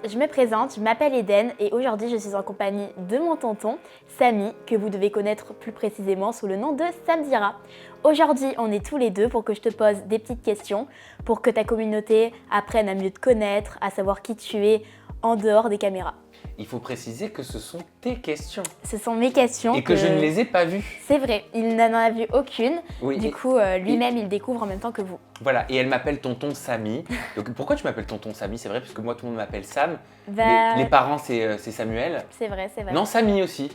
je me présente, je m'appelle Eden et aujourd'hui je suis en compagnie de mon tonton, Samy, que vous devez connaître plus précisément sous le nom de Samdira. Aujourd'hui, on est tous les deux pour que je te pose des petites questions, pour que ta communauté apprenne à mieux te connaître, à savoir qui tu es en dehors des caméras. Il faut préciser que ce sont tes questions. Ce sont mes questions. Et que je ne les ai pas vues. C'est vrai, il n'en a vu aucune. Oui, du coup, lui-même, il découvre en même temps que vous. Voilà, et elle m'appelle tonton Samy. Donc pourquoi tu m'appelles tonton Samy? C'est vrai, parce que moi tout le monde m'appelle Sam. Bah, Les parents, c'est Samuel. C'est vrai, c'est vrai. Non, Samy aussi.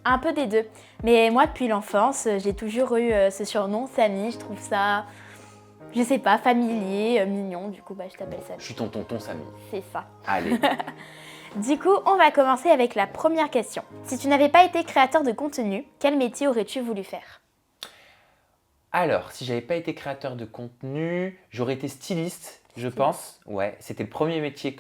Un peu des deux. Mais moi, depuis l'enfance, j'ai toujours eu ce surnom, Samy. Je trouve ça, je sais pas, familier, mignon. Du coup, je t'appelle Samy. Je suis ton tonton Samy. C'est ça. Allez. Du coup, on va commencer avec la première question. Si tu n'avais pas été créateur de contenu, quel métier aurais-tu voulu faire? Alors, si j'avais pas été créateur de contenu, j'aurais été styliste, je pense. Ouais, c'était un des premiers métiers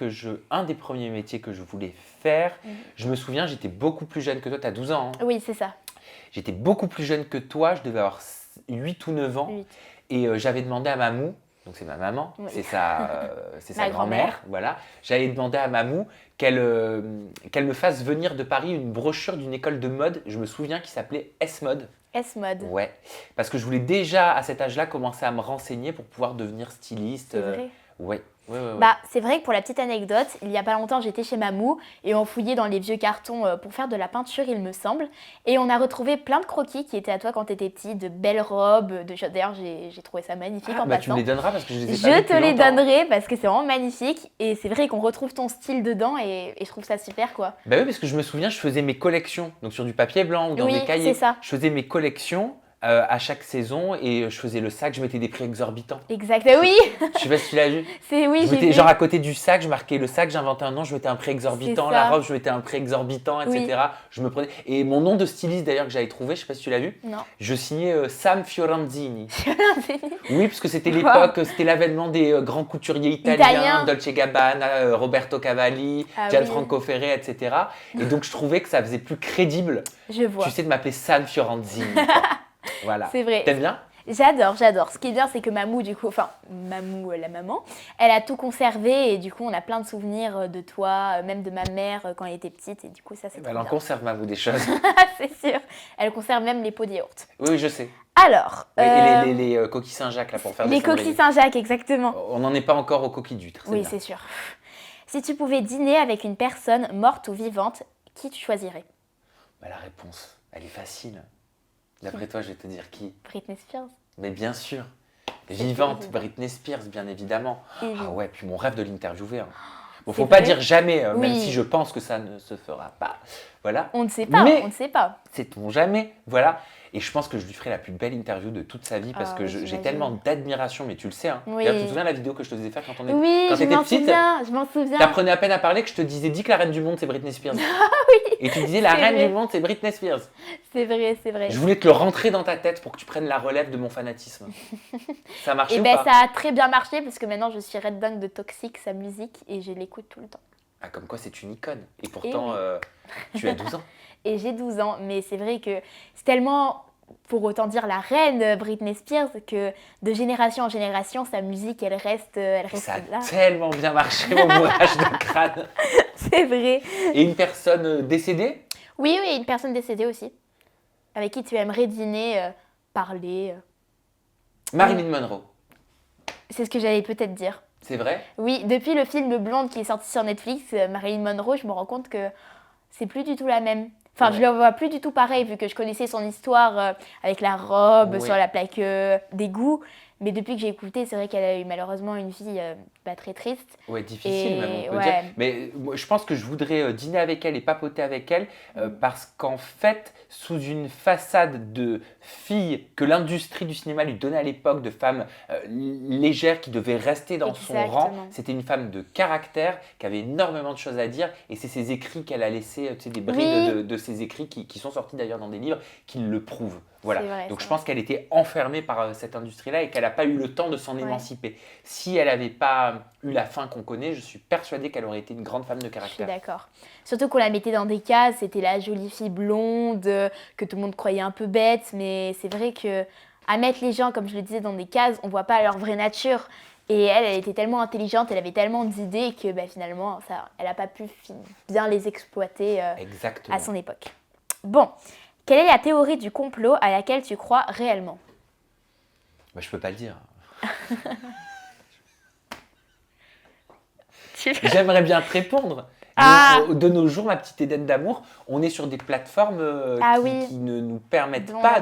que je voulais faire. Je me souviens, j'étais beaucoup plus jeune que toi, tu as 12 ans. Hein. Oui, c'est ça. J'étais beaucoup plus jeune que toi, je devais avoir 8 ou 9 ans. 8. Et j'avais demandé à Mamou, donc c'est ma maman, Oui. c'est sa Ma grand-mère, voilà. J'avais demandé à Mamou qu'elle me fasse venir de Paris une brochure d'une école de mode, je me souviens, qui s'appelait S-Mode. S-Mode. Ouais, parce que je voulais déjà à cet âge-là commencer à me renseigner pour pouvoir devenir styliste. C'est vrai. Ouais. C'est vrai que pour la petite anecdote, il y a pas longtemps, j'étais chez Mamou et on fouillait dans les vieux cartons pour faire de la peinture, il me semble. Et on a retrouvé plein de croquis qui étaient à toi quand tu étais petit, de belles robes. D'ailleurs, j'ai trouvé ça magnifique en passant. Tu me les donneras parce que je les ai pas Je vus te depuis les longtemps. donnerai parce que c'est vraiment magnifique. Et c'est vrai qu'on retrouve ton style dedans et je trouve ça super, quoi. Bah oui, parce que je me souviens, je faisais mes collections, donc sur du papier blanc ou dans Oui, des cahiers. c'est ça. Je faisais mes collections à chaque saison et je faisais le sac, je mettais des prix exorbitants. Exact, oui. Je sais pas si tu l'as vu. Oui, Je j'ai mettais, vu. genre à côté du sac, je marquais le sac, j'inventais un nom, je mettais un prix exorbitant, C'est la ça. robe, je mettais un prix exorbitant, etc. Oui. Je me prenais. Et mon nom de styliste d'ailleurs que j'avais trouvé, je sais pas si tu l'as vu, Non. je signais Sam Fioranzini. Oui, parce que c'était l'époque, c'était l'avènement des grands couturiers italiens, Dolce Gabbana, Roberto Cavalli, Gianfranco Ferré, etc. Et donc je trouvais que ça faisait plus crédible, Je vois. tu sais, de m'appeler Sam Fioranzini. quoi. Voilà. C'est vrai. T'aimes bien? J'adore. Ce qui est bien, c'est que Mamou, du coup, Mamou, la maman, elle a tout conservé et du coup, on a plein de souvenirs de toi, même de ma mère quand elle était petite et du coup, ça, c'est trop Elle en bien. conserve, Mamou, des choses. C'est sûr. Elle conserve même les pots de yaourt. Oui, je sais. Alors, Oui, et les coquilles Saint-Jacques là pour faire des les coquilles Saint-Jacques, exactement. On n'en est pas encore aux coquilles d'huîtres. Oui, c'est sûr. Si tu pouvais dîner avec une personne morte ou vivante, qui tu choisirais? La réponse, elle est facile. D'après toi, je vais te dire qui? Britney Spears. Mais bien sûr. Vivante, Britney Spears, bien évidemment. Ah ouais, puis mon rêve de l'interviewer. Hein. Bon, faut pas dire jamais, même si je pense que ça ne se fera pas. Voilà. On ne sait pas, mais on ne sait pas. Sait-on jamais, voilà. Et je pense que je lui ferai la plus belle interview de toute sa vie parce que j'ai tellement d'admiration, mais tu le sais. Hein. Oui. Tu te souviens de la vidéo que je te faisais faire quand on était Oui, quand je m'en petite, souviens, je m'en souviens. T'apprenais à peine à parler que je te disais, dis que la reine du monde c'est Britney Spears. Oui. Et tu disais, la C'est reine vrai. du monde c'est Britney Spears. C'est vrai, c'est vrai. Je voulais te le rentrer dans ta tête pour que tu prennes la relève de mon fanatisme. Ça a marché Et ou pas? ça a très bien marché parce que maintenant je suis red dingue de Toxic, sa musique, et je l'écoute tout le temps. Ah, comme quoi c'est une icône. Et pourtant, tu as 12 ans. Et j'ai 12 ans, mais c'est vrai que c'est tellement, pour autant dire la reine Britney Spears, que de génération en génération, sa musique, elle reste Ça a là. tellement bien marché, mon bourrage de crâne. C'est vrai. Et une personne décédée? Oui, une personne décédée aussi, avec qui tu aimerais dîner, parler. Marilyn Monroe. C'est ce que j'allais peut-être dire. C'est vrai? Oui, depuis le film Blonde qui est sorti sur Netflix, Marilyn Monroe, je me rends compte que c'est plus du tout la même. Enfin, je la vois plus du tout pareil, vu que je connaissais son histoire avec la robe sur la plaque d'égout. Mais depuis que j'ai écouté, c'est vrai qu'elle a eu malheureusement une vie pas très triste. Ouais, difficile même, on peut ouais. dire. Mais moi, je pense que je voudrais dîner avec elle et papoter avec elle parce qu'en fait, sous une façade de fille que l'industrie du cinéma lui donnait à l'époque, de femme légère qui devait rester dans son rang, c'était une femme de caractère qui avait énormément de choses à dire et c'est ses écrits qu'elle a laissé, tu sais, des brides de ses écrits qui sont sortis d'ailleurs dans des livres qui le prouvent. Voilà. Vrai, donc je pense qu'elle était enfermée par cette industrie-là et qu'elle n'a pas eu le temps de s'en émanciper. Si elle n'avait pas eu la fin qu'on connaît, je suis persuadée qu'elle aurait été une grande femme de caractère. Je suis d'accord. Surtout qu'on la mettait dans des cases, c'était la jolie fille blonde, que tout le monde croyait un peu bête, mais c'est vrai que à mettre les gens, comme je le disais, dans des cases, on voit pas leur vraie nature. Et elle était tellement intelligente, elle avait tellement d'idées que finalement, elle n'a pas pu bien les exploiter à Exactement. son époque. Bon, quelle est la théorie du complot à laquelle tu crois réellement? Je peux pas le dire. J'aimerais bien te répondre. Mais de nos jours, ma petite Éden d'amour, on est sur des plateformes qui ne nous permettent pas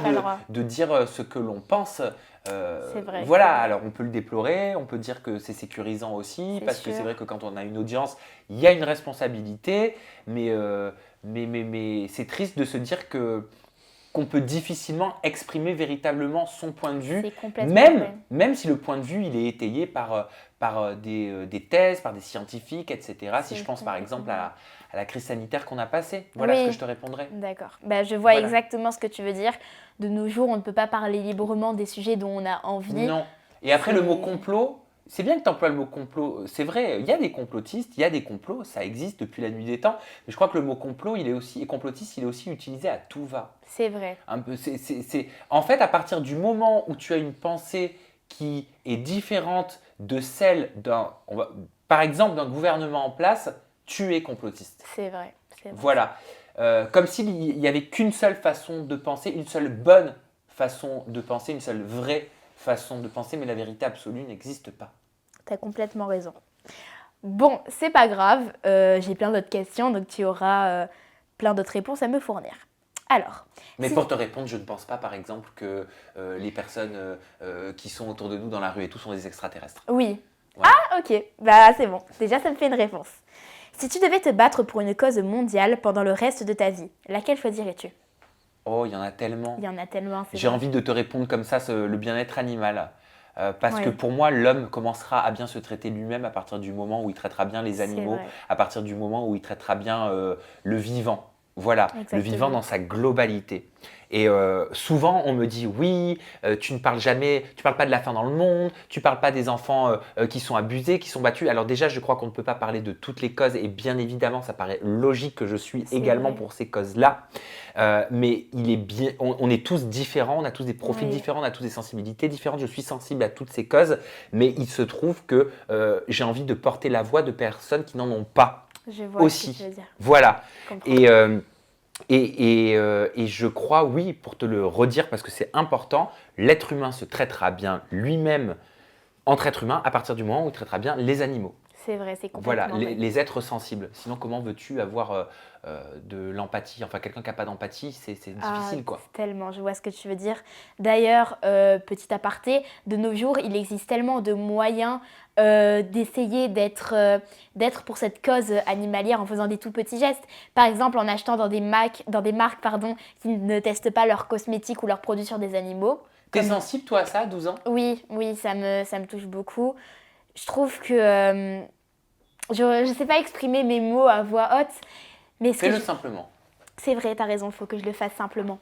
de dire ce que l'on pense. C'est vrai. Voilà, alors on peut le déplorer, on peut dire que c'est sécurisant aussi, parce sûr. que c'est vrai que quand on a une audience, il y a une responsabilité, mais c'est triste de se dire qu'on peut difficilement exprimer véritablement son point de vue, même si le point de vue il est étayé par des thèses, par des scientifiques, etc. Si je pense par exemple à la crise sanitaire qu'on a passée, voilà ce que je te répondrai. D'accord. Je vois exactement ce que tu veux dire. De nos jours, on ne peut pas parler librement des sujets dont on a envie. Non. Et après, le mot complot, c'est bien que tu emploies le mot complot. C'est vrai, il y a des complotistes, il y a des complots, ça existe depuis la nuit des temps. Mais je crois que le mot complot, et complotiste, il est aussi utilisé à tout va. C'est vrai. En fait, à partir du moment où tu as une pensée qui est différente de celle par exemple, d'un gouvernement en place, tu es complotiste. C'est vrai. Voilà. Comme s'il n'y avait qu'une seule façon de penser, une seule bonne façon de penser, une seule vraie façon de penser, mais la vérité absolue n'existe pas. Tu as complètement raison. Bon, c'est pas grave, j'ai plein d'autres questions, donc tu auras plein d'autres réponses à me fournir. Alors. Mais pour te répondre, je ne pense pas, par exemple, que les personnes qui sont autour de nous dans la rue et tout sont des extraterrestres. Oui. Voilà. Ah, ok. C'est bon. Déjà, ça me fait une réponse. Si tu devais te battre pour une cause mondiale pendant le reste de ta vie, laquelle choisirais-tu? Oh, il y en a tellement. Il y en a tellement. J'ai envie de te répondre comme ça, le bien-être animal. Parce que pour moi, l'homme commencera à bien se traiter lui-même à partir du moment où il traitera bien les animaux, à partir du moment où il traitera bien le vivant. Voilà, le vivant dans sa globalité. Et souvent, on me dit oui, tu ne parles pas de la faim dans le monde, tu ne parles pas des enfants qui sont abusés, qui sont battus. Alors déjà, je crois qu'on ne peut pas parler de toutes les causes et bien évidemment, ça paraît logique que je suis également pour ces causes-là. Mais on est tous différents, on a tous des profils différents, on a tous des sensibilités différentes. Je suis sensible à toutes ces causes, mais il se trouve que j'ai envie de porter la voix de personnes qui n'en ont pas. Je vois aussi. Ce que tu veux dire. Voilà. Et je crois, oui, pour te le redire, parce que c'est important, l'être humain se traitera bien lui-même entre êtres humains à partir du moment où il traitera bien les animaux. C'est vrai, c'est complètement vrai. Les êtres sensibles. Sinon, comment veux-tu avoir de l'empathie? Enfin, quelqu'un qui n'a pas d'empathie, c'est difficile, quoi. Tellement, je vois ce que tu veux dire. D'ailleurs, petit aparté, de nos jours, il existe tellement de moyens d'essayer d'être pour cette cause animalière en faisant des tout petits gestes. Par exemple, en achetant dans des marques qui ne testent pas leurs cosmétiques ou leurs produits sur des animaux. T'es sensible, toi, à ça, à 12 ans? Oui, ça me touche beaucoup. Je trouve que je ne sais pas exprimer mes mots à voix haute. Mais fais-le simplement. C'est vrai, tu as raison, il faut que je le fasse simplement.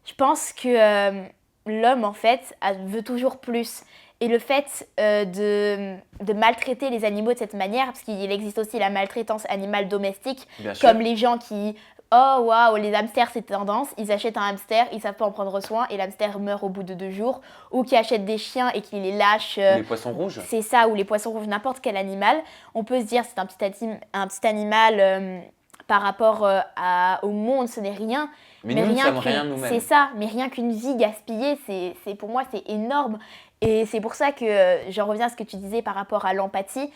Je pense que l'homme, en fait, veut toujours plus. Et le fait de maltraiter les animaux de cette manière, parce qu'il existe aussi la maltraitance animale domestique, comme les gens qui... Oh waouh, les hamsters c'est tendance, ils achètent un hamster, ils savent pas en prendre soin et l'hamster meurt au bout de 2 jours. Ou qui achètent des chiens et qui les lâchent. Les poissons rouges. C'est ça, ou les poissons rouges, n'importe quel animal. On peut se dire c'est un petit animal par rapport au monde, ce n'est rien. Mais nous ne sommes rien nous-mêmes. C'est ça, mais rien qu'une vie gaspillée, pour moi c'est énorme. Et c'est pour ça que j'en reviens à ce que tu disais par rapport à l'empathie.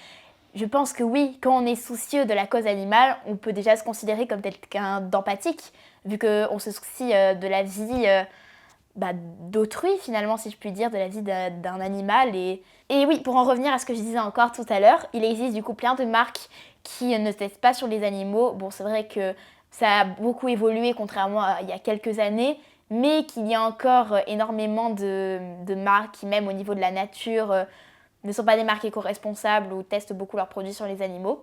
Je pense que oui, quand on est soucieux de la cause animale, on peut déjà se considérer comme quelqu'un d'empathique, vu qu'on se soucie de la vie d'autrui finalement, si je puis dire, de la vie d'un animal. Et oui, pour en revenir à ce que je disais encore tout à l'heure, il existe du coup plein de marques qui ne testent pas sur les animaux. Bon, c'est vrai que ça a beaucoup évolué contrairement à il y a quelques années, mais qu'il y a encore énormément de marques qui, même au niveau de la nature, ne sont pas des marques éco-responsables ou testent beaucoup leurs produits sur les animaux.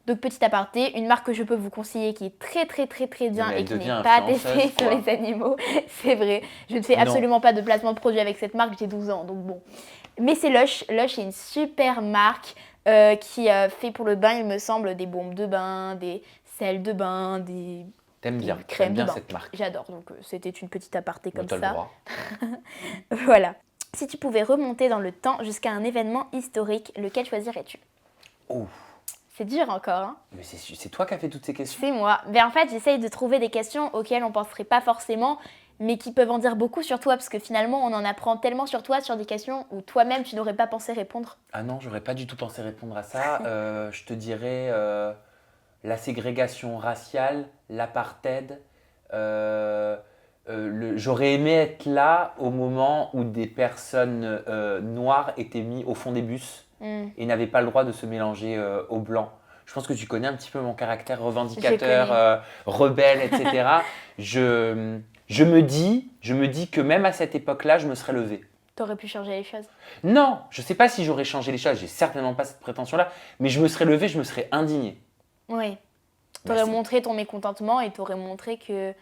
Donc petit aparté, une marque que je peux vous conseiller qui est très très très très bien et qui n'est pas testée sur les animaux, c'est vrai. Je ne fais absolument pas de placement de produit avec cette marque, j'ai 12 ans, donc bon. Mais c'est Lush. Lush est une super marque qui fait pour le bain, il me semble, des baumes de bain, des sels de bain, des... T'aimes bien, crème de bain. Cette marque. J'adore, donc c'était une petite aparté comme ça. Le droit. Voilà. Si tu pouvais remonter dans le temps jusqu'à un événement historique, lequel choisirais-tu? Oh, C'est dur encore, hein? mais c'est toi qui as fait toutes ces questions. C'est moi. Mais en fait, j'essaye de trouver des questions auxquelles on ne penserait pas forcément, mais qui peuvent en dire beaucoup sur toi, parce que finalement, on en apprend tellement sur toi, sur des questions où toi-même, tu n'aurais pas pensé répondre. Ah non, j'aurais pas du tout pensé répondre à ça. Je te dirais la ségrégation raciale, l'apartheid. J'aurais aimé être là au moment où des personnes noires étaient mises au fond des bus et n'avaient pas le droit de se mélanger aux blancs. Je pense que tu connais un petit peu mon caractère revendicateur, rebelle, etc. Je me dis que même à cette époque-là, je me serais levé. T'aurais pu changer les choses. Non, je ne sais pas si j'aurais changé les choses, j'ai certainement pas cette prétention-là, mais je me serais levé, je me serais indigné. Oui. T'aurais Merci. montré ton mécontentement et t'aurais montré que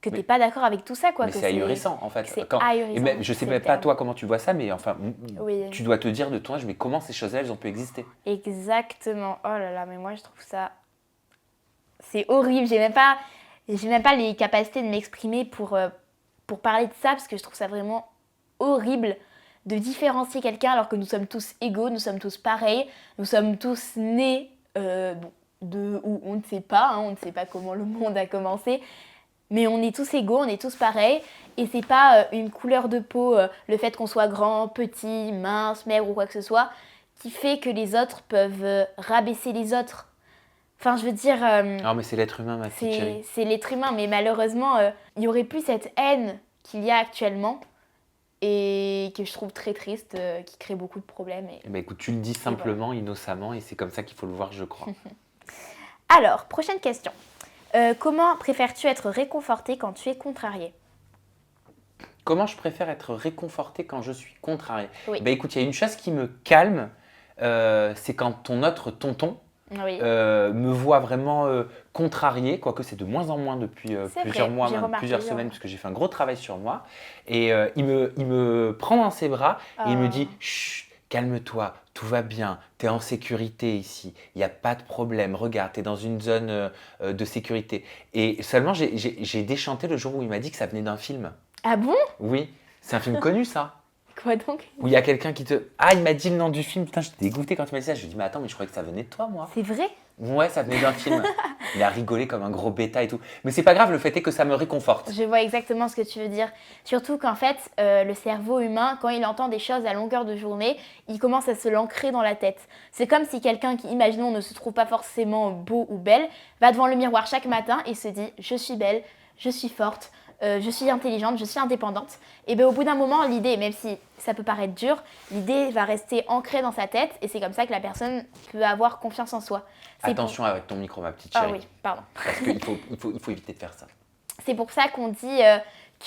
Mais- t'es pas d'accord avec tout ça, quoi. Mais que c'est ahurissant en fait. c'est Et ahurissant, même, je sais c'est même le pas terme. toi comment tu vois ça, mais enfin, Oui. tu dois te dire de ton âge, mais comment ces choses-là, elles ont pu exister? Exactement. Oh là là, mais moi, je trouve ça... C'est horrible. J'ai même pas les capacités de m'exprimer pour parler de ça, parce que je trouve ça vraiment horrible de différencier quelqu'un alors que nous sommes tous égaux, nous sommes tous pareils, nous sommes tous nés de où on ne sait pas, hein, on ne sait pas comment le monde a commencé, mais on est tous égaux, on est tous pareils, et c'est pas une couleur de peau, le fait qu'on soit grand, petit, mince, maigre ou quoi que ce soit, qui fait que les autres peuvent rabaisser les autres. Enfin, je veux dire, Non, mais c'est l'être humain, ma petite chérie. c'est l'être humain, mais malheureusement, il n'y aurait plus cette haine qu'il y a actuellement et que je trouve très triste, qui crée beaucoup de problèmes. Eh ben, écoute, tu le dis simplement, innocemment, et c'est comme ça qu'il faut le voir, je crois. Alors, prochaine question. Comment préfères-tu être réconforté quand tu es contrarié? Comment je préfère être réconforté quand je suis contrarié? Oui. Ben, écoute, il y a une chose qui me calme, c'est quand ton autre tonton Oui, me voit vraiment contrarié, quoique c'est de moins en moins depuis C'est plusieurs vrai, mois, j'ai même remarqué, plusieurs j'ai semaines, remarqué. parce que j'ai fait un gros travail sur moi. Et il me prend dans ses bras et il me dit « Chut, calme-toi, tout va bien, tu es en sécurité ici, il n'y a pas de problème, regarde, tu es dans une zone de sécurité. » Et seulement, j'ai déchanté le jour où il m'a dit que ça venait d'un film. Ah bon? Oui, c'est un film connu ça. Quoi donc? Où il y a quelqu'un qui te... Ah, il m'a dit le nom du film, putain, j'étais dégoûté quand il m'a dit ça. Je lui ai dit, mais attends, mais je croyais que ça venait de toi, moi. C'est vrai? Ouais, ça venait d'un film. Il a rigolé comme un gros bêta et tout. Mais c'est pas grave, le fait est que ça me réconforte. Je vois exactement ce que tu veux dire. Surtout qu'en fait, le cerveau humain, quand il entend des choses à longueur de journée, il commence à se l'ancrer dans la tête. C'est comme si quelqu'un qui, imaginons, ne se trouve pas forcément beau ou belle, va devant le miroir chaque matin et se dit « je suis belle, je suis forte, je suis intelligente, je suis indépendante ». Et bien au bout d'un moment, l'idée, même si ça peut paraître dur, l'idée va rester ancrée dans sa tête et c'est comme ça que la personne peut avoir confiance en soi. C'est Attention avec ton micro, ma petite Ah chérie. oui, pardon. Parce qu'il faut éviter de faire ça. C'est pour ça qu'on dit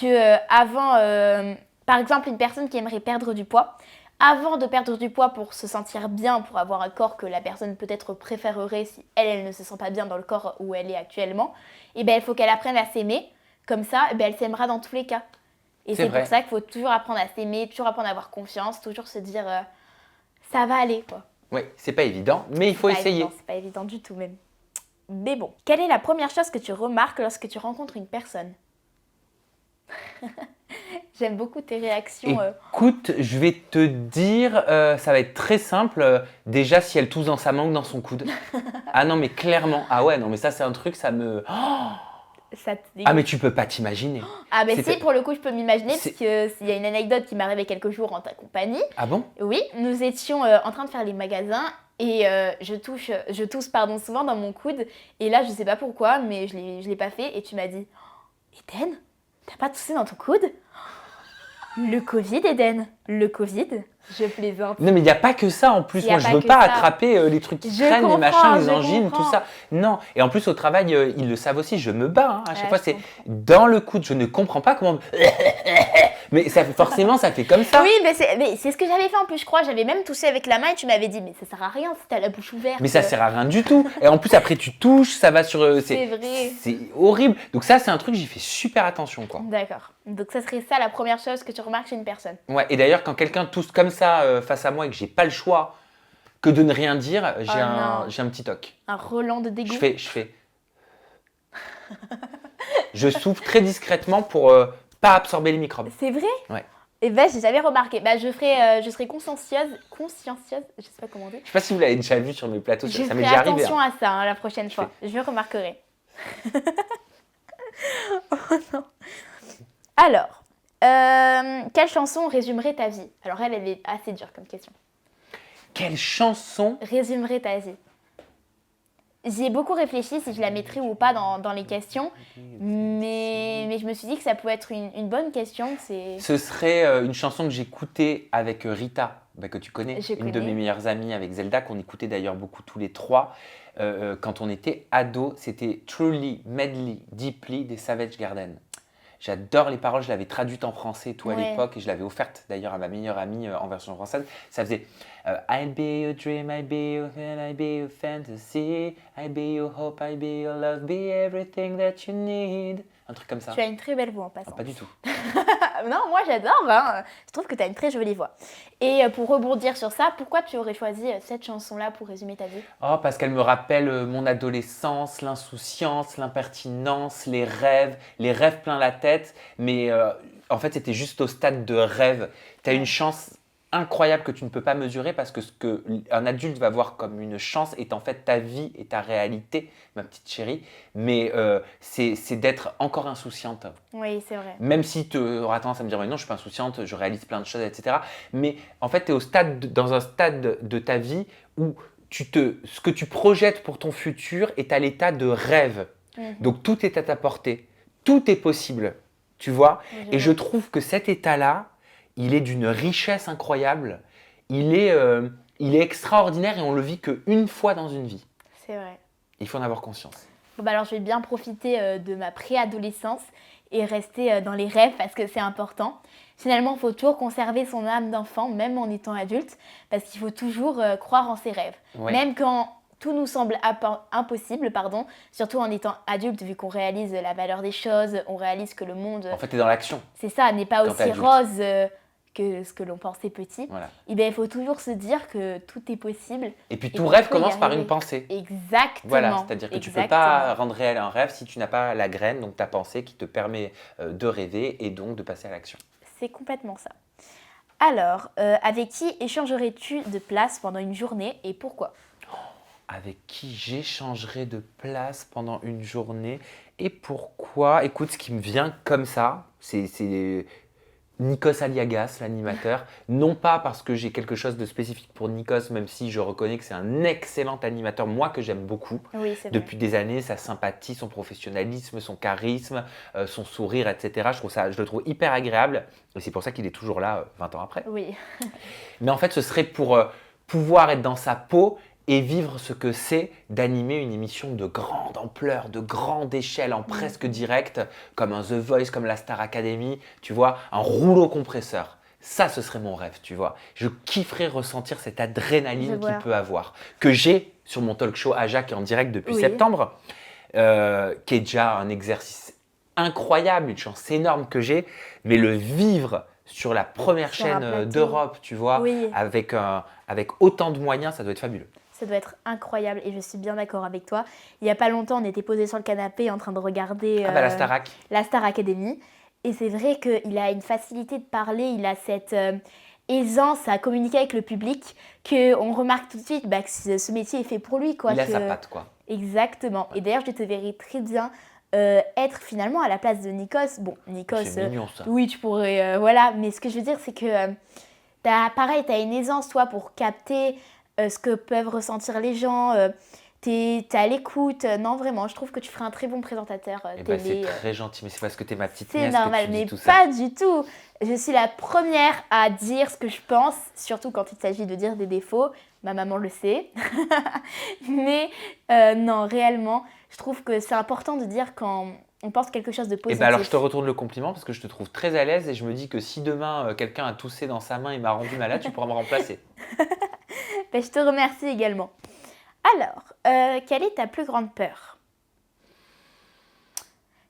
que avant, par exemple, une personne qui aimerait perdre du poids, avant de perdre du poids pour se sentir bien, pour avoir un corps que la personne peut-être préférerait si elle ne se sent pas bien dans le corps où elle est actuellement, eh ben, il faut qu'elle apprenne à s'aimer. Comme ça, eh ben, elle s'aimera dans tous les cas. Et C'est c'est vrai. pour ça qu'il faut toujours apprendre à s'aimer, toujours apprendre à avoir confiance, toujours se dire ça va aller, quoi. Oui, c'est pas évident, mais il faut C'est pas essayer. évident, c'est pas évident du tout même. Mais bon, quelle est la première chose que tu remarques lorsque tu rencontres une personne? J'aime beaucoup tes réactions. Écoute, je vais te dire, ça va être très simple. Déjà, si elle tousse dans sa main ou dans son coude. Ah non, mais clairement. Ah ouais, non, mais ça, c'est un truc, ça me... Ça te Ah, mais tu peux pas t'imaginer. Ah ben C'était- si, pour le coup, je peux m'imaginer, parce C'est- qu'il y a une anecdote qui m'est arrivée quelques jours en ta compagnie. Ah bon? Oui, nous étions en train de faire les magasins et je tousse souvent dans mon coude. Et là, je sais pas pourquoi, mais je l'ai pas fait. Et tu m'as dit, Eden, t'as pas toussé dans ton coude? Le Covid, Eden, le Covid. Je plaisante. Non, mais il n'y a pas que ça en plus. Il y a Moi, je pas veux que pas ça. attraper les trucs qui Je traînent, les machins, comprends, les je angines, tout comprends. ça. Non. Et en plus, au travail, ils le savent aussi. Je me bats. À chaque Ouais, fois, je c'est comprends. dans le coude. Je ne comprends pas comment. Mais ça, forcément, ça fait comme ça. Oui, mais c'est ce que j'avais fait en plus, je crois. J'avais même touché avec la main et tu m'avais dit, mais ça sert à rien si t'as la bouche ouverte. Mais ça sert à rien du tout. Et en plus, après, tu touches, ça va sur. C'est vrai. C'est horrible. Donc, ça, c'est un truc, j'y fais super attention, quoi. D'accord. Donc ça serait ça la première chose que tu remarques chez une personne. Ouais. Et d'ailleurs, quand quelqu'un tousse comme ça face à moi et que j'ai pas le choix que de ne rien dire, j'ai non. un petit toc. Un Roland de dégoût. Je fais. Je souffle très discrètement pour pas absorber les microbes. C'est vrai? Ouais. Et ben, j'ai jamais remarqué. Bah, je serai consciencieuse, je sais pas comment dire. Je sais pas si vous l'avez déjà vu sur mes plateaux, Je ça m'est ferai déjà arrivé. attention Hein. à ça la prochaine fois. Je remarquerai. Oh non. Alors, quelle chanson résumerait ta vie? Alors elle est assez dure comme question. Quelle chanson résumerait ta vie? J'y ai beaucoup réfléchi si je la mettrais ou pas dans les questions, mais je me suis dit que ça pouvait être une bonne question. Ce serait une chanson que j'écoutais avec Rita, que tu connais, une de mes meilleures amies avec Zelda, qu'on écoutait d'ailleurs beaucoup tous les trois. Quand on était ados, c'était Truly, Madly, Deeply des Savage Garden. J'adore les paroles, je l'avais traduite en français tout à l'époque et je l'avais offerte d'ailleurs à ma meilleure amie en version française. Ça faisait I'll be your dream, I'll be your fan, I'll be your fantasy, I'll be your hope, I'll be your love, be everything that you need. Un truc comme ça. Tu as une très belle voix en passant. Pas du tout. Non, moi j'adore, hein. Je trouve que tu as une très jolie voix. Et pour rebondir sur ça, pourquoi tu aurais choisi cette chanson-là pour résumer ta vie? Oh, parce qu'elle me rappelle mon adolescence, l'insouciance, l'impertinence, les rêves plein la tête. Mais en fait, c'était juste au stade de rêve. Tu as une chance incroyable que tu ne peux pas mesurer parce que ce qu'un adulte va voir comme une chance est en fait ta vie et ta réalité, ma petite chérie. Mais c'est d'être encore insouciante. Oui, c'est vrai. Même si tu auras tendance à me dire, mais non, je ne suis pas insouciante, je réalise plein de choses, etc. Mais en fait, tu es dans un stade de ta vie où ce que tu projettes pour ton futur est à l'état de rêve. Donc tout est à ta portée, tout est possible, tu vois. Et je trouve que cet état-là, il est d'une richesse incroyable, il est extraordinaire et on le vit qu'une fois dans une vie. C'est vrai. Il faut en avoir conscience. Bon, alors je vais bien profiter de ma préadolescence et rester dans les rêves parce que c'est important. Finalement, il faut toujours conserver son âme d'enfant, même en étant adulte, parce qu'il faut toujours croire en ses rêves. Ouais. Même quand tout nous semble impossible, surtout en étant adulte, vu qu'on réalise la valeur des choses, on réalise que le monde... En fait, tu es dans l'action. C'est ça, n'est pas aussi rose que ce que l'on pensait petit. Voilà. Et bien, il faut toujours se dire que tout est possible. Et puis tout rêve commence par une pensée. Exactement. Voilà, c'est-à-dire que tu ne peux pas rendre réel un rêve si tu n'as pas la graine, donc ta pensée qui te permet de rêver et donc de passer à l'action. C'est complètement ça. Alors, avec qui échangerais-tu de place pendant une journée et pourquoi ? Avec qui j'échangerais de place pendant une journée et pourquoi ? Écoute, ce qui me vient comme ça, c'est Nikos Aliagas, l'animateur. Non pas parce que j'ai quelque chose de spécifique pour Nikos, même si je reconnais que c'est un excellent animateur, moi que j'aime beaucoup. Oui, c'est vrai. Depuis des années, sa sympathie, son professionnalisme, son charisme, son sourire, etc. Je le trouve hyper agréable et c'est pour ça qu'il est toujours là 20 ans après. Oui. Mais en fait, ce serait pour pouvoir être dans sa peau et vivre ce que c'est d'animer une émission de grande ampleur, de grande échelle, en presque direct, comme un The Voice, comme la Star Academy, tu vois, un rouleau compresseur. Ça, ce serait mon rêve, tu vois. Je kifferais ressentir cette adrénaline qu'il peut avoir, que j'ai sur mon talk show Aja qui est en direct depuis septembre, qui est déjà un exercice incroyable, une chance énorme que j'ai, mais le vivre sur la première chaîne d'Europe, tu vois, avec autant de moyens, ça doit être fabuleux. Ça doit être incroyable et je suis bien d'accord avec toi. Il n'y a pas longtemps, on était posés sur le canapé en train de regarder la Starac. La Star Academy. Et c'est vrai qu'il a une facilité de parler, il a cette aisance à communiquer avec le public qu'on remarque tout de suite que ce métier est fait pour lui. Il a sa patte, quoi. Exactement. Ouais. Et d'ailleurs, je te verrais très bien être finalement à la place de Nikos. Bon, Nikos, c'est mignon, ça. Oui, tu pourrais, voilà. Mais ce que je veux dire, c'est que t'as une aisance, toi, pour capter ce que peuvent ressentir les gens, t'es à l'écoute. Non, vraiment, je trouve que tu ferais un très bon présentateur télé. C'est très gentil, mais c'est parce que t'es ma petite nièce que normal, tu dis tout ça. ça. C'est normal, mais pas du tout. Je suis la première à dire ce que je pense, surtout quand il s'agit de dire des défauts. Ma maman le sait. Mais non, réellement, je trouve que c'est important de dire quand on pense quelque chose de positif. Alors, je te retourne le compliment parce que je te trouve très à l'aise et je me dis que si demain, quelqu'un a toussé dans sa main et m'a rendu malade, tu pourras me remplacer. Je te remercie également. Alors, quelle est ta plus grande peur ?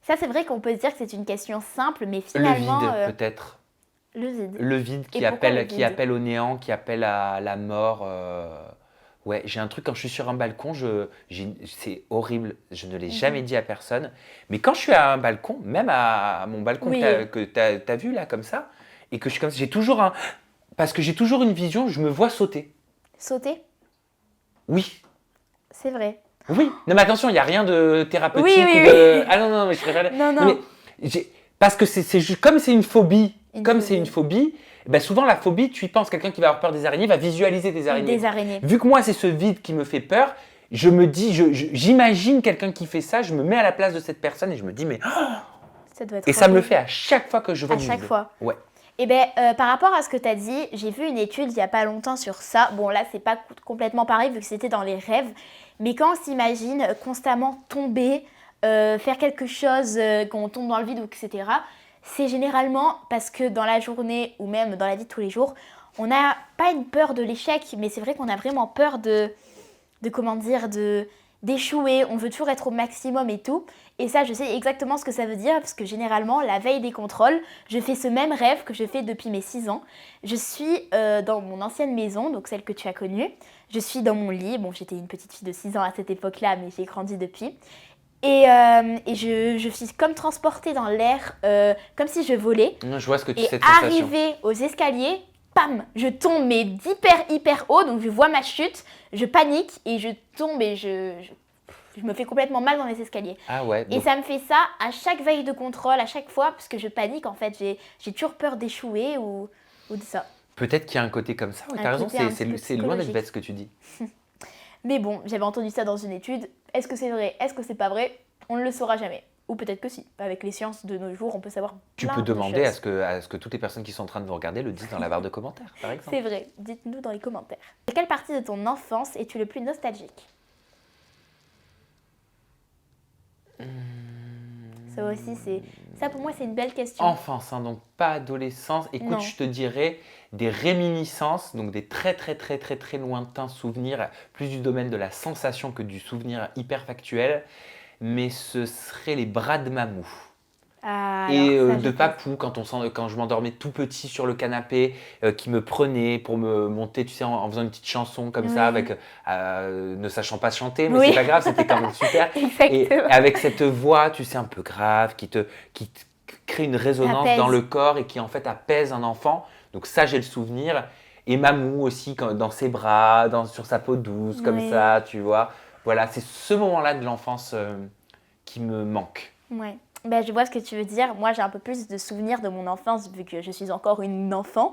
Ça, c'est vrai qu'on peut se dire que c'est une question simple, mais finalement... Le vide, peut-être. Le vide. Le vide qui appelle au néant, qui appelle à la mort. Ouais, j'ai un truc quand je suis sur un balcon, c'est horrible, je ne l'ai jamais dit à personne. Mais quand je suis à un balcon, même à mon balcon que tu as vu là, comme ça, et que je suis comme ça. Parce que j'ai toujours une vision, je me vois sauter. Sauter? Oui. C'est vrai. Oui. Non, mais attention, il n'y a rien de thérapeutique. Oui, oui, ou de... oui. Ah non, mais je préfère. Non, Non, non. mais parce que c'est juste, comme c'est une phobie, c'est une phobie. phobie, ben souvent la phobie, tu y penses, quelqu'un qui va avoir peur des araignées va visualiser des araignées. Des araignées. Vu que moi, c'est ce vide qui me fait peur, je me dis, j'imagine quelqu'un qui fait ça, je me mets à la place de cette personne et je me dis, mais. Ça doit être Et ça me le horrible. fait à chaque fois que je vois À du chaque vide. fois. Ouais. Eh bien, par rapport à ce que tu as dit, j'ai vu une étude il n'y a pas longtemps sur ça. Bon, là, c'est pas complètement pareil vu que c'était dans les rêves. Mais quand on s'imagine constamment tomber, faire quelque chose, quand on tombe dans le vide, etc., c'est généralement parce que dans la journée ou même dans la vie de tous les jours, on n'a pas une peur de l'échec, mais c'est vrai qu'on a vraiment peur d'échouer. On veut toujours être au maximum et tout. Et ça, je sais exactement ce que ça veut dire parce que généralement, la veille des contrôles, je fais ce même rêve que je fais depuis mes 6 ans. Je suis dans mon ancienne maison, donc celle que tu as connue. Je suis dans mon lit. Bon, j'étais une petite fille de 6 ans à cette époque-là, mais j'ai grandi depuis. Et je suis comme transportée dans l'air, comme si je volais. Je vois ce que tu et sais de sensation. arrivée aux escaliers, pam, je tombe mais hyper haut, donc je vois ma chute, je panique et je tombe et je me fais complètement mal dans les escaliers. Ah ouais. Et ça me fait ça à chaque veille de contrôle, à chaque fois, parce que je panique en fait, j'ai toujours peur d'échouer ou de ça. Peut-être qu'il y a un côté comme ça, oui, t'as raison, c'est loin d'être bête ce que tu dis. Mais bon, j'avais entendu ça dans une étude. Est-ce que c'est vrai? Est-ce que c'est pas vrai? On ne le saura jamais. Ou peut-être que si. Avec les sciences de nos jours, on peut savoir Tu plein peux de demander choses. à ce que toutes les personnes qui sont en train de vous regarder le disent dans la barre de commentaires, par exemple. C'est vrai, dites-nous dans les commentaires. De quelle partie de ton enfance es-tu le plus nostalgique? Ça aussi, ça pour moi, c'est une belle question. Enfance, hein, donc pas adolescence. Écoute, Non. je te dirais des réminiscences, donc des très lointains souvenirs, plus du domaine de la sensation que du souvenir hyper factuel. Mais ce serait les bras de mamou. Ah, Et alors ça, de papou, quand je m'endormais tout petit sur le canapé, qui me prenait pour me monter, tu sais, en faisant une petite chanson comme ça, avec ne sachant pas chanter, mais c'est pas grave, c'était quand même super. Et Exactement. avec cette voix, tu sais, un peu grave, qui te crée une résonance Apaise. dans le corps et qui en fait apaise un enfant. Donc ça, j'ai le souvenir. Et mamou aussi, dans ses bras, sur sa peau douce, comme Oui. ça, tu vois. Voilà, c'est ce moment-là de l'enfance qui me manque. Ouais. Ben, je vois ce que tu veux dire. Moi, j'ai un peu plus de souvenirs de mon enfance vu que je suis encore une enfant.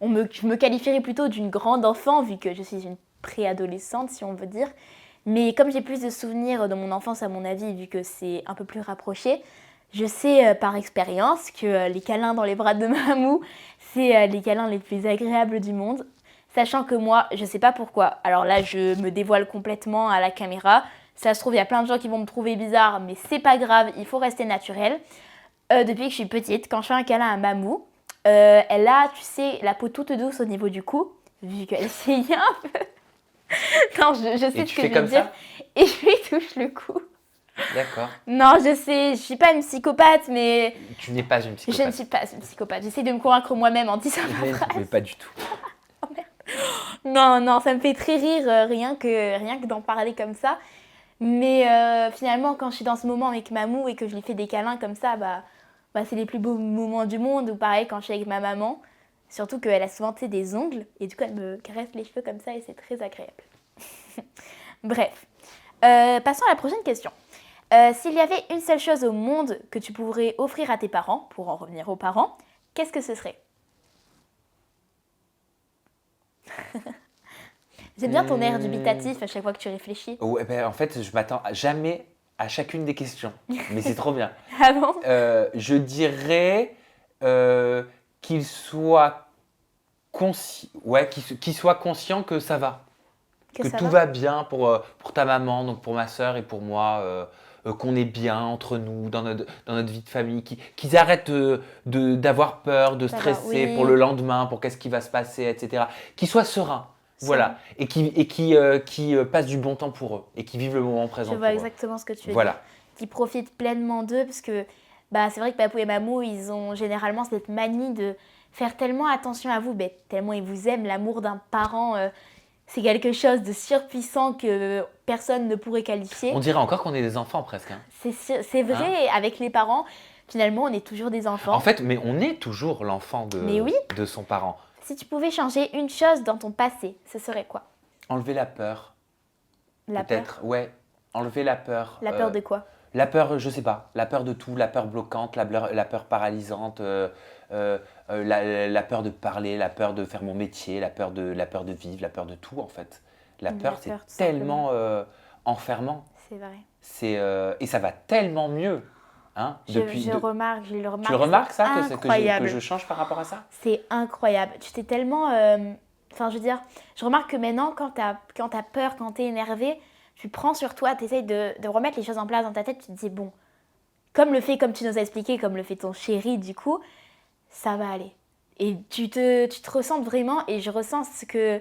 Je me qualifierais plutôt d'une grande enfant vu que je suis une préadolescente, si on veut dire. Mais comme j'ai plus de souvenirs de mon enfance, à mon avis, vu que c'est un peu plus rapproché, je sais par expérience que les câlins dans les bras de mamou, c'est les câlins les plus agréables du monde. Sachant que moi, je sais pas pourquoi. Alors là, je me dévoile complètement à la caméra. Ça se trouve, il y a plein de gens qui vont me trouver bizarre, mais c'est pas grave, il faut rester naturel. Depuis que je suis petite, quand je fais un câlin à mamou, elle a, tu sais, la peau toute douce au niveau du cou, vu qu'elle saigne un peu. Non, je sais ce que je veux dire. Et je lui touche le cou. D'accord. Non, je sais, je suis pas une psychopathe, mais... Tu n'es pas une psychopathe. Je ne suis pas une psychopathe. J'essaie de me convaincre moi-même en disant ma phrase. Mais pas du tout. Oh merde. Non, ça me fait très rire, rien que d'en parler comme ça. Mais finalement, quand je suis dans ce moment avec mamou et que je lui fais des câlins comme ça, bah c'est les plus beaux moments du monde. Ou pareil, quand je suis avec ma maman, surtout qu'elle a souvent des ongles, et du coup, elle me caresse les cheveux comme ça et c'est très agréable. Bref, passons à la prochaine question. S'il y avait une seule chose au monde que tu pourrais offrir à tes parents, pour en revenir aux parents, qu'est-ce que ce serait? J'aime bien ton air dubitatif à chaque fois que tu réfléchis. Ouais, ben, en fait, je m'attends jamais à chacune des questions, mais c'est trop bien. Ah bon? Je dirais qu'il soit qu'il soit conscient que ça va, que tout va bien pour ta maman, donc pour ma sœur et pour moi, qu'on est bien entre nous dans notre vie de famille, qu'ils arrêtent d'avoir peur, de stresser pour le lendemain, pour qu'est-ce qui va se passer, etc. Qu'ils soient sereins. Voilà, et qui passent du bon temps pour eux et qui vivent le moment présent. Je vois exactement ce que tu veux dire. Qui profitent pleinement d'eux parce que c'est vrai que papou et mamou, ils ont généralement cette manie de faire tellement attention à vous, tellement ils vous aiment. L'amour d'un parent, c'est quelque chose de surpuissant que personne ne pourrait qualifier. On dirait encore qu'on est des enfants presque. Hein. C'est vrai, avec les parents, Finalement, on est toujours des enfants. En fait, mais on est toujours l'enfant Mais oui. de son parent. Si tu pouvais changer une chose dans ton passé, ce serait quoi? Enlever la peur. La peur. Peut-être, ouais. Enlever la peur. La peur de quoi? La peur, je sais pas. La peur de tout, la peur bloquante, la peur paralysante, la peur de parler, la peur de faire mon métier, la peur de vivre, la peur de tout en fait. La peur, c'est peur, tout tellement enfermant. C'est vrai. Et ça va tellement mieux. Hein, Je le remarque. Tu le remarques ça, incroyable. que je change par rapport à ça? C'est incroyable. Tu t'es tellement... Enfin, je veux dire, je remarque que maintenant, quand t'as peur, quand t'es énervé, tu prends sur toi, t'essayes de remettre les choses en place dans ta tête, tu te dis, bon, comme tu nous as expliqué, comme le fait ton chéri, du coup, ça va aller. Et tu te ressens vraiment, et je ressens que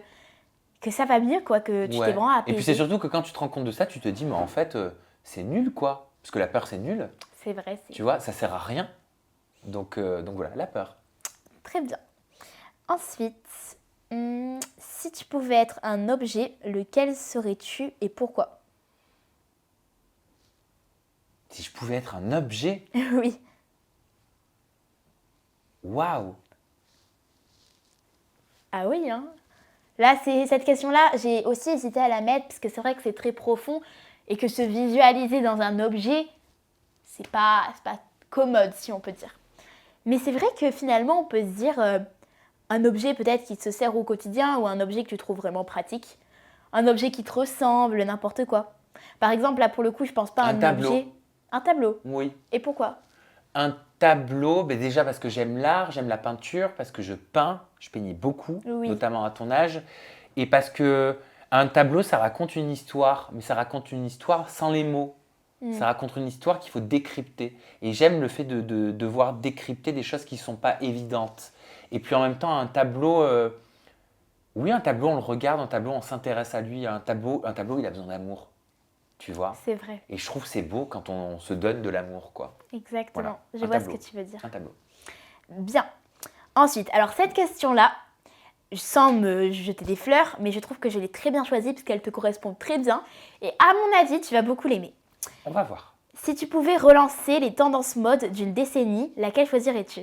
ça va mieux, quoi, que tu t'es vraiment apaisé. Et puis c'est surtout que quand tu te rends compte de ça, tu te dis, mais en fait, c'est nul, quoi. Parce que la peur, c'est nul. C'est vrai. Tu vois, ça sert à rien. Donc voilà, la peur. Très bien. Ensuite, si tu pouvais être un objet, lequel serais-tu et pourquoi? Si je pouvais être un objet? Oui. Waouh! Ah oui, hein. Là, cette question-là, j'ai aussi hésité à la mettre parce que c'est vrai que c'est très profond et que se visualiser dans un objet, c'est pas commode, si on peut dire. Mais c'est vrai que finalement, on peut se dire un objet peut-être qui te sert au quotidien ou un objet que tu trouves vraiment pratique. Un objet qui te ressemble, n'importe quoi. Par exemple, là, pour le coup, je pense pas à un tableau. objet. Un tableau? Oui. Et pourquoi? Un tableau, ben déjà parce que j'aime l'art, j'aime la peinture, parce que je peins, je peignais beaucoup, Oui. notamment à ton âge, et parce que un tableau, ça raconte une histoire, mais ça raconte une histoire sans les mots. Ça raconte une histoire qu'il faut décrypter. Et j'aime le fait de devoir décrypter des choses qui ne sont pas évidentes. Et puis en même temps, un tableau, oui, un tableau, on le regarde, un tableau, on s'intéresse à lui. Un tableau, il a besoin d'amour, tu vois. C'est vrai. Et je trouve que c'est beau quand on se donne de l'amour, quoi. Exactement. Voilà, Je vois ce que tu veux dire. Un tableau. Bien. Ensuite, alors cette question-là, sans me jeter des fleurs, mais je trouve que je l'ai très bien choisie parce qu'elle te correspond très bien. Et à mon avis, tu vas beaucoup l'aimer. On va voir. Si tu pouvais relancer les tendances mode d'une décennie, laquelle choisirais-tu?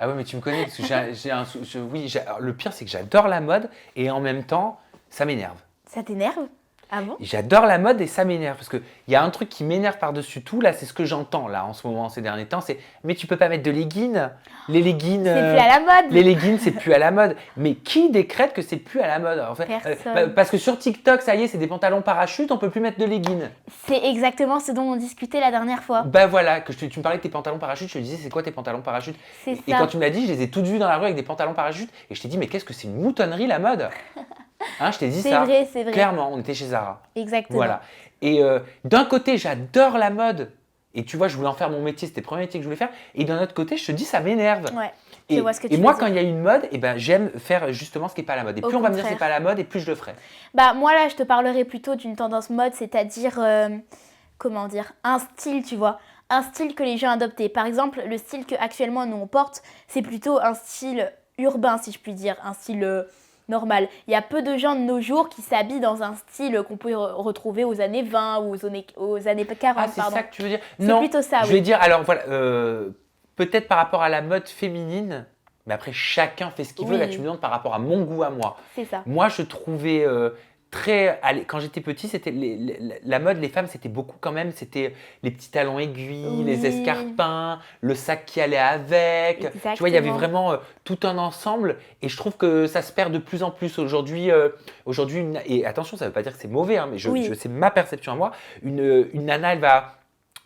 Ah ouais, mais tu me connais parce que le pire, c'est que j'adore la mode et en même temps, ça m'énerve. Ça t'énerve? Ah bon? J'adore la mode et ça m'énerve parce qu'il y a un truc qui m'énerve par-dessus tout, là, c'est ce que j'entends là en ce moment, ces derniers temps, c'est « mais tu peux pas mettre de leggings ». Les leggings… C'est plus à la mode. Les leggings, c'est plus à la mode. Mais qui décrète que c'est plus à la mode? En fait, Personne. parce que sur TikTok, ça y est, c'est des pantalons parachutes, on peut plus mettre de leggings. C'est exactement ce dont on discutait la dernière fois. Bah voilà, tu me parlais de tes pantalons parachutes, je te disais c'est quoi tes pantalons parachutes? C'est Et ça. quand tu me l'as dit, je les ai toutes vues dans la rue avec des pantalons parachutes et je t'ai dit mais qu'est-ce que c'est une moutonnerie la mode? Hein, je t'ai dit ça. C'est vrai. Clairement, on était chez Zara. Exactement. Voilà. Et d'un côté, j'adore la mode. Et tu vois, je voulais en faire mon métier, c'était le premier métier que je voulais faire. Et d'un autre côté, je te dis, ça m'énerve. Ouais. Et, Je vois ce que tu et moi, veux quand dire. il y a une mode, j'aime faire justement ce qui n'est pas à la mode. Et Au plus on va me dire contraire. c'est pas à la mode, et plus je le ferai. Bah moi là, je te parlerai plutôt d'une tendance mode, c'est-à-dire, comment dire, un style, tu vois. Un style que les gens adoptent. Par exemple, le style qu'actuellement nous on porte, c'est plutôt un style urbain, si je puis dire, un style normal. Il y a peu de gens de nos jours qui s'habillent dans un style qu'on peut retrouver aux années 20 ou aux années 40, Ah, c'est pardon. ça que tu veux dire? C'est Non, plutôt ça, je oui. vais dire, alors voilà, peut-être par rapport à la mode féminine, mais après chacun fait ce qu'il veut. Oui. Là, tu me demandes par rapport à mon goût à moi. C'est ça. Moi, je trouvais quand j'étais petit, c'était la mode, les femmes, c'était beaucoup quand même, c'était les petits talons aiguilles, Oui. les escarpins, le sac qui allait avec. Tu vois, il y avait Exactement. vraiment tout un ensemble et je trouve que ça se perd de plus en plus aujourd'hui. Et attention, ça ne veut pas dire que c'est mauvais, hein, mais Oui. c'est ma perception à moi. Une nana, elle va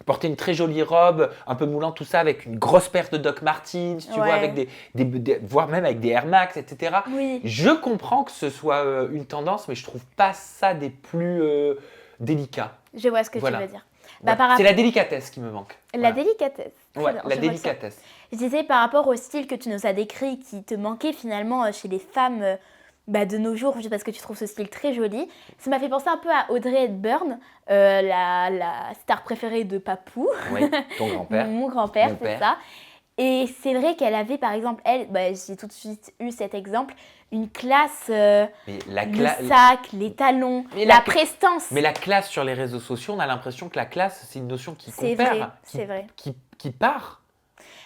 porter une très jolie robe, un peu moulante, tout ça, avec une grosse paire de Doc Martens, tu vois, Ouais. avec voire même avec des Air Max, etc. Oui. Je comprends que ce soit une tendance, mais je trouve pas ça des plus délicats. Je vois ce que Voilà. tu veux dire. Voilà. Par C'est rapport- la délicatesse qui me manque. La Voilà. délicatesse. Très Ouais, bien, la je vois ça. délicatesse. Je disais par rapport au style que tu nous as décrit, qui te manquait finalement chez les femmes de nos jours, parce que tu trouves ce style très joli. Ça m'a fait penser un peu à Audrey Hepburn, la star préférée de Papou, Oui, ton grand-père. mon grand-père, Mon c'est père. ça. Et c'est vrai qu'elle avait, par exemple, j'ai tout de suite eu cet exemple, une classe, Mais le sac, les talons, Mais la prestance. Mais la classe sur les réseaux sociaux, on a l'impression que la classe, c'est une notion qui C'est vrai, compare, c'est vrai. qui part,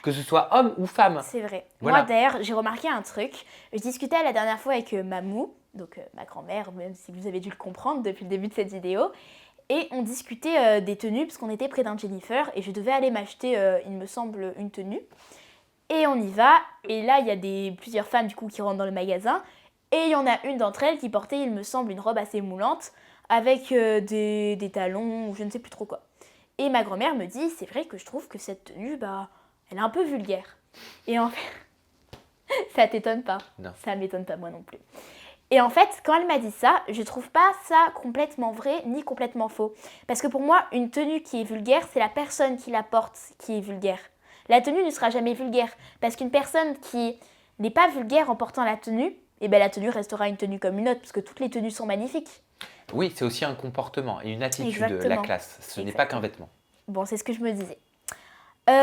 que ce soit homme ou femme. C'est vrai. Voilà. Moi, d'ailleurs, j'ai remarqué un truc. Je discutais la dernière fois avec Mamou, donc ma grand-mère, même si vous avez dû le comprendre depuis le début de cette vidéo. Et on discutait des tenues, parce qu'on était près d'un Jennifer, et je devais aller m'acheter, il me semble, une tenue. Et on y va, et là, il y a plusieurs femmes du coup qui rentrent dans le magasin, et il y en a une d'entre elles qui portait, il me semble, une robe assez moulante, avec des talons, ou je ne sais plus trop quoi. Et ma grand-mère me dit, c'est vrai que je trouve que cette tenue, elle est un peu vulgaire. Et en fait, ça t'étonne pas? Non. Ça m'étonne pas moi non plus. Et en fait, quand elle m'a dit ça, je trouve pas ça complètement vrai ni complètement faux. Parce que pour moi, une tenue qui est vulgaire, c'est la personne qui la porte qui est vulgaire. La tenue ne sera jamais vulgaire. Parce qu'une personne qui n'est pas vulgaire en portant la tenue, la tenue restera une tenue comme une autre, parce que toutes les tenues sont magnifiques. Oui, c'est aussi un comportement et une attitude, Exactement. la classe. Ce n'est pas qu'un vêtement. Bon, c'est ce que je me disais.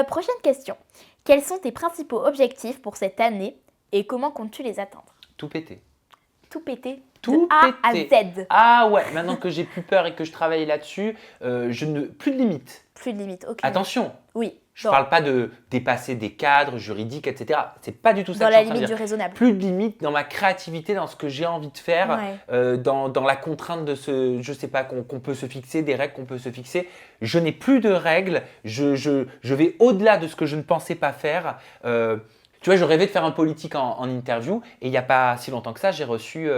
Prochaine question. Quels sont tes principaux objectifs pour cette année et comment comptes-tu les atteindre? Tout péter. Tout péter. Tout de A à péter. Z. Ah ouais, maintenant que j'ai plus peur et que je travaille là-dessus, plus de limites. Plus de limite, ok. Attention, Oui. je ne parle pas de dépasser des cadres juridiques, etc. C'est pas du tout ça Dans que la je suis en train de limite dire. du raisonnable. Plus de limites dans ma créativité, dans ce que j'ai envie de faire, Ouais. dans la contrainte de je sais pas, qu'on peut se fixer, des règles qu'on peut se fixer. Je n'ai plus de règles, je vais au-delà de ce que je ne pensais pas faire. Tu vois, je rêvais de faire un politique en interview et il n'y a pas si longtemps que ça, j'ai reçu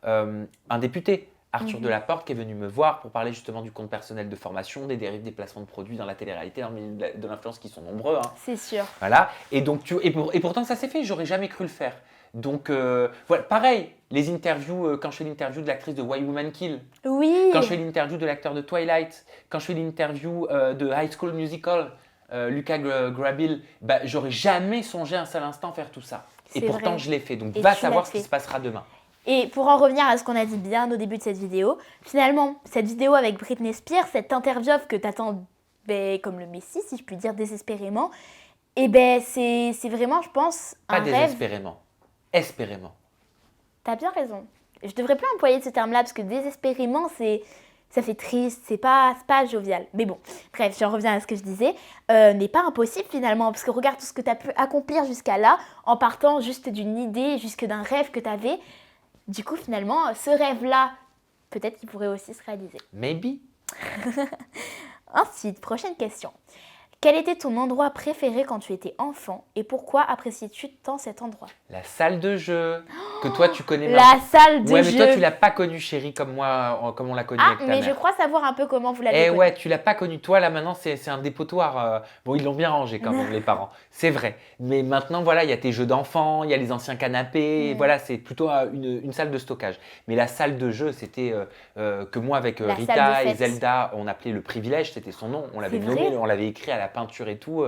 un député, Arthur Delaporte, qui est venu me voir pour parler justement du compte personnel de formation, des dérives des placements de produits dans la télé-réalité, dans le milieu de l'influence qui sont nombreux. Hein. C'est sûr. Voilà. Et donc, et pourtant, ça s'est fait, j'aurais jamais cru le faire. Donc, voilà, pareil, les interviews, quand je fais l'interview de l'actrice de Why Women Kill, Oui. quand je fais l'interview de l'acteur de Twilight, quand je fais l'interview de High School Musical, Lucas Grabeel, j'aurais jamais songé un seul instant faire tout ça. Et pourtant, vrai. je l'ai fait. Donc, Et va tu savoir l'as ce qui fait. se passera demain. Et pour en revenir à ce qu'on a dit bien au début de cette vidéo, finalement, cette vidéo avec Britney Spears, cette interview que t'attends comme le Messie, si je puis dire, désespérément, c'est vraiment, je pense, Pas un rêve. désespérément, espérément. T'as bien raison. Je devrais plus employer ce terme-là parce que désespérément, ça fait triste, c'est pas jovial. Mais bon, bref, j'en reviens à ce que je disais. N'est pas impossible finalement, parce que regarde tout ce que tu as pu accomplir jusqu'à là, en partant juste d'une idée, jusque d'un rêve que tu avais. Du coup, finalement, ce rêve-là, peut-être qu'il pourrait aussi se réaliser. Maybe. Ensuite, prochaine question. Quel était ton endroit préféré quand tu étais enfant et pourquoi apprécies-tu tant cet endroit? La salle de jeu, que toi tu connais La salle de jeu. Ouais, mais toi tu l'as pas connue, chérie, comme moi, comme on l'a connue avec ta mais mère. je crois savoir un peu comment vous l'avez Eh connue. ouais, tu l'as pas connue. Toi, là, maintenant, c'est un dépotoir. Bon, ils l'ont bien rangé quand même, les parents. C'est vrai. Mais maintenant, voilà, il y a tes jeux d'enfants, il y a les anciens canapés. Voilà, c'est plutôt une salle de stockage. Mais la salle de jeu, c'était que moi, avec La Rita salle de et fête. Zelda, on appelait le privilège. C'était son nom. On l'avait C'est nommé, vrai on l'avait écrit à la peinture et tout.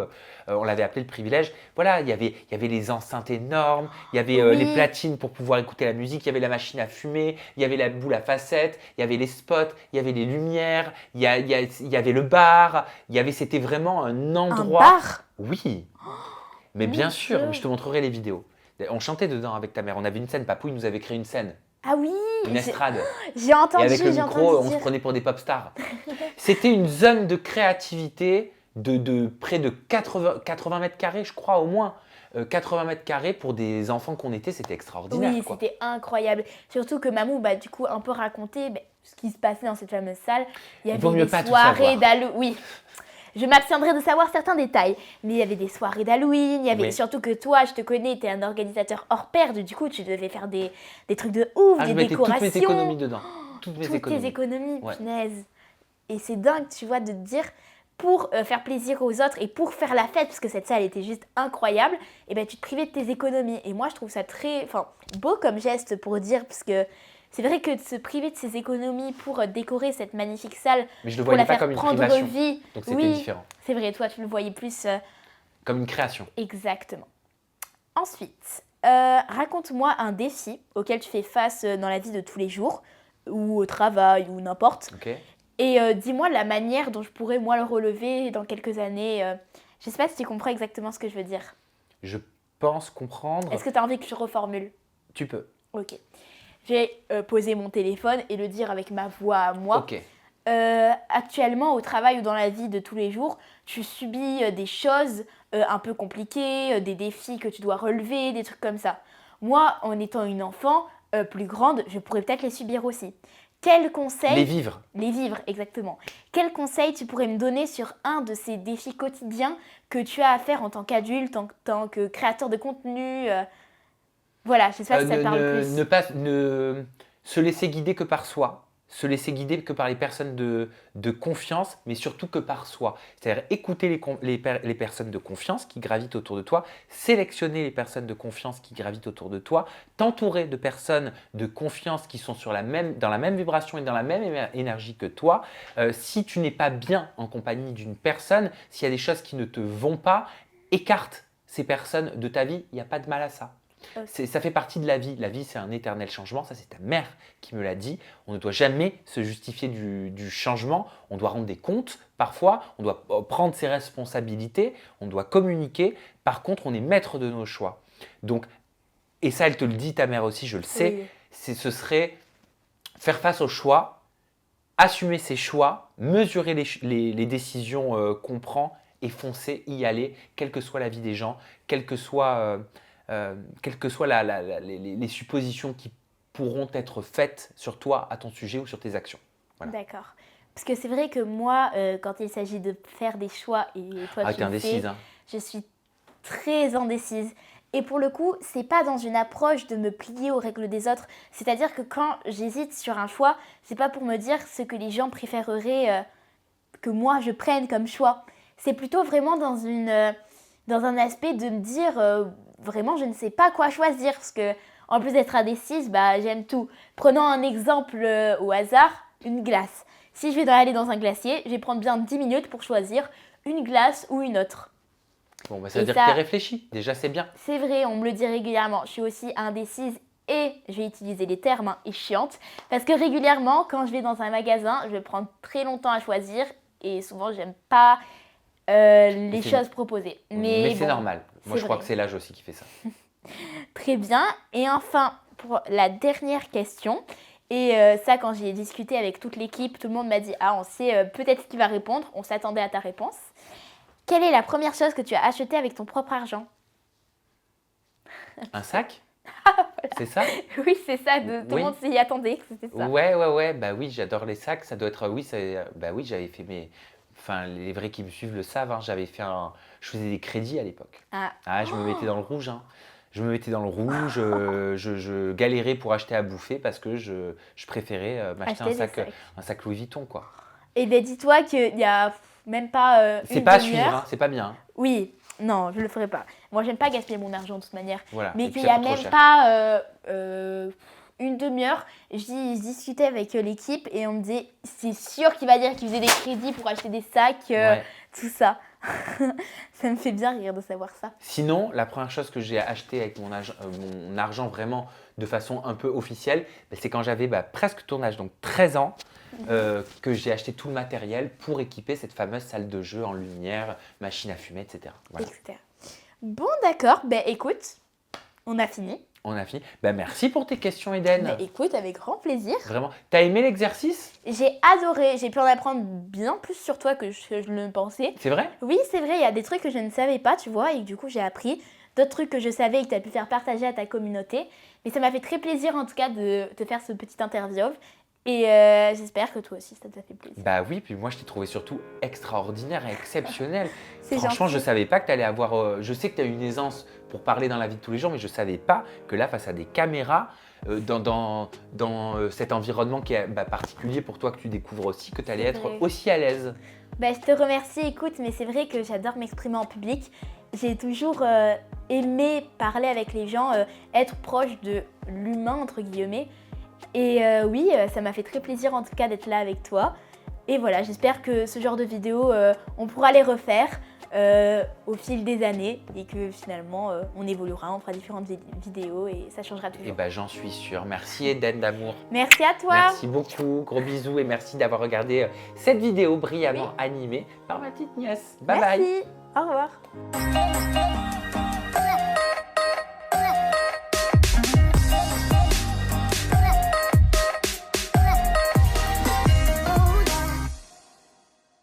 On l'avait appelé le privilège. Voilà, il y avait les enceintes énormes. Il y avait Oui. les platines pour pouvoir écouter la musique. Il y avait la machine à fumer. Il y avait la boule à facettes. Il y avait les spots. Il y avait les lumières. Il y avait le bar. C'était vraiment un endroit. Un bar? Oui. Mais Mon bien sûr, Dieu. je te montrerai les vidéos. On chantait dedans avec ta mère. On avait une scène. Papou, il nous avait créé une scène. Ah oui, Une estrade. j'ai entendu, Et avec le j'ai micro, entendu on se dire. prenait pour des pop stars. C'était une zone de créativité de près de 80 mètres carrés, je crois, au moins. 80 mètres carrés pour des enfants qu'on était, c'était extraordinaire. Oui, quoi. c'était incroyable. Surtout que Mamou, du coup, un peu raconté ce qui se passait dans cette fameuse salle. Il y vaut avait mieux des pas tout soirées savoir. d'Halloween. Oui, je m'abstiendrai de savoir certains détails. Mais il y avait des soirées d'Halloween. Il y avait Oui. surtout que toi, je te connais, tu es un organisateur hors pair. Du coup, tu devais faire des trucs de ouf, Ah, je des mettais toutes décorations. mes économies dedans. Toutes mes Toutes économies. tes économies, Ouais. punaise. Et c'est dingue, tu vois, de te dire, pour faire plaisir aux autres et pour faire la fête, parce que cette salle était juste incroyable, et tu te privais de tes économies. Et moi, je trouve ça très beau comme geste pour dire, parce que c'est vrai que de se priver de ses économies pour décorer cette magnifique salle, Mais je le pour la voyais pas faire comme une prendre privation. vie. Donc c'était Oui, différent. c'est vrai, toi, tu le voyais plus Comme une création. exactement. Ensuite, raconte-moi un défi auquel tu fais face dans la vie de tous les jours, ou au travail, ou n'importe. Ok. Et dis-moi la manière dont je pourrais, moi, le relever dans quelques années. Je sais pas si tu comprends exactement ce que je veux dire. je pense comprendre. Est-ce que tu as envie que je reformule? Tu peux. Ok. Je vais poser mon téléphone et le dire avec ma voix à moi. Ok. Actuellement, au travail ou dans la vie de tous les jours, tu subis des choses un peu compliquées, des défis que tu dois relever, des trucs comme ça. Moi, en étant une enfant plus grande, je pourrais peut-être les subir aussi. Quel conseil... Les vivre. Les vivre, exactement. Quel conseil tu pourrais me donner sur un de ces défis quotidiens que tu as à faire en tant qu'adulte, en tant que créateur de contenu Voilà, je sais pas si ça te parle plus. Ne se laisser guider que par soi, se laisser guider que par les personnes de confiance, mais surtout que par soi. C'est-à-dire écouter les personnes de confiance qui gravitent autour de toi, sélectionner les personnes de confiance qui gravitent autour de toi, t'entourer de personnes de confiance qui sont dans la même vibration et dans la même énergie que toi. Si tu n'es pas bien en compagnie d'une personne, s'il y a des choses qui ne te vont pas, écarte ces personnes de ta vie, il n'y a pas de mal à ça. Ça fait partie de la vie. La vie, c'est un éternel changement. Ça, c'est ta mère qui me l'a dit. On ne doit jamais se justifier du changement. On doit rendre des comptes parfois. On doit prendre ses responsabilités. On doit communiquer. Par contre, on est maître de nos choix. Donc, et ça, elle te le dit, ta mère aussi, je le sais. Oui. Ce serait faire face aux choix, assumer ses choix, mesurer les décisions qu'on prend et foncer, y aller, quelle que soit la vie des gens, quelles que soient les suppositions qui pourront être faites sur toi, à ton sujet ou sur tes actions. Voilà. D'accord. Parce que c'est vrai que moi, quand il s'agit de faire des choix, et toi tu le fais, je suis très indécise. Et pour le coup, c'est pas dans une approche de me plier aux règles des autres. C'est-à-dire que quand j'hésite sur un choix, c'est pas pour me dire ce que les gens préféreraient que moi je prenne comme choix. C'est plutôt vraiment dans un aspect de me dire vraiment je ne sais pas quoi choisir parce que en plus d'être indécise, j'aime tout. Prenons un exemple au hasard, une glace. Si je vais aller dans un glacier, je vais prendre bien 10 minutes pour choisir une glace ou une autre. Bon, ça veut dire que tu es réfléchi. Déjà, c'est bien. C'est vrai, on me le dit régulièrement. Je suis aussi indécise et je vais utiliser les termes et chiante parce que régulièrement, quand je vais dans un magasin, je vais prendre très longtemps à choisir et souvent, j'aime pas les choses proposées. Mais c'est normal. Moi, je crois que c'est l'âge aussi qui fait ça. Très bien. Et enfin, pour la dernière question, et ça, quand j'ai discuté avec toute l'équipe, tout le monde m'a dit « Ah, on sait peut-être qui va répondre. On s'attendait à ta réponse. » Quelle est la première chose que tu as achetée avec ton propre argent? Un sac? C'est ça? Oui, c'est ça. Tout le monde s'y attendait que c'était ça. Ouais. Bah oui, j'adore les sacs. Ça doit être... Oui, j'avais fait mes... Enfin, les vrais qui me suivent le savent. Je faisais des crédits à l'époque. Je me mettais dans le rouge. Je me mettais dans le rouge. Je galérais pour acheter à bouffer parce que je préférais m'acheter un sac Louis Vuitton, quoi. Et bien, dis-toi qu'il n'y a même pas c'est pas à suivre, c'est pas bien. Oui, non, je le ferai pas. Moi, j'aime pas gaspiller mon argent de toute manière. Voilà. Mais qu'il n'y a même pas une demi-heure, je discutais avec l'équipe et on me disait, c'est sûr qu'il va dire qu'il faisait des crédits pour acheter des sacs, tout ça. Ça me fait bien rire de savoir ça. Sinon, la première chose que j'ai acheté avec mon argent vraiment de façon un peu officielle, c'est quand j'avais presque ton âge, donc 13 ans, que j'ai acheté tout le matériel pour équiper cette fameuse salle de jeu en lumière, machine à fumer, etc. Voilà. Bon, d'accord. Écoute, on a fini. On a fini. Merci pour tes questions, Eden. Écoute, avec grand plaisir. Vraiment. T'as aimé l'exercice? J'ai adoré. J'ai pu en apprendre bien plus sur toi que je ne pensais. C'est vrai? Oui, c'est vrai. Il y a des trucs que je ne savais pas, tu vois, et du coup, j'ai appris. D'autres trucs que je savais et que tu as pu faire partager à ta communauté. Mais ça m'a fait très plaisir, en tout cas, de te faire ce petit interview. Et j'espère que toi aussi, ça t'a fait plaisir. Oui, puis moi, je t'ai trouvé surtout extraordinaire et exceptionnel. Franchement, gentil. je ne savais pas que tu allais avoir... je sais que tu as une aisance pour parler dans la vie de tous les jours, mais je ne savais pas que là, face à des caméras, dans cet environnement qui est particulier pour toi, que tu découvres aussi, que tu allais être aussi à l'aise. Je te remercie, écoute, mais c'est vrai que j'adore m'exprimer en public. J'ai toujours aimé parler avec les gens, être proche de l'humain, entre guillemets. Et oui, ça m'a fait très plaisir en tout cas d'être là avec toi. Et voilà, j'espère que ce genre de vidéos, on pourra les refaire au fil des années et que finalement, on évoluera, on fera différentes vidéos et ça changera toujours. J'en suis sûre. Merci Eden d'amour. Merci à toi. Merci beaucoup, gros bisous et merci d'avoir regardé cette vidéo brillamment animée par ma petite nièce. Bye bye. Merci, au revoir.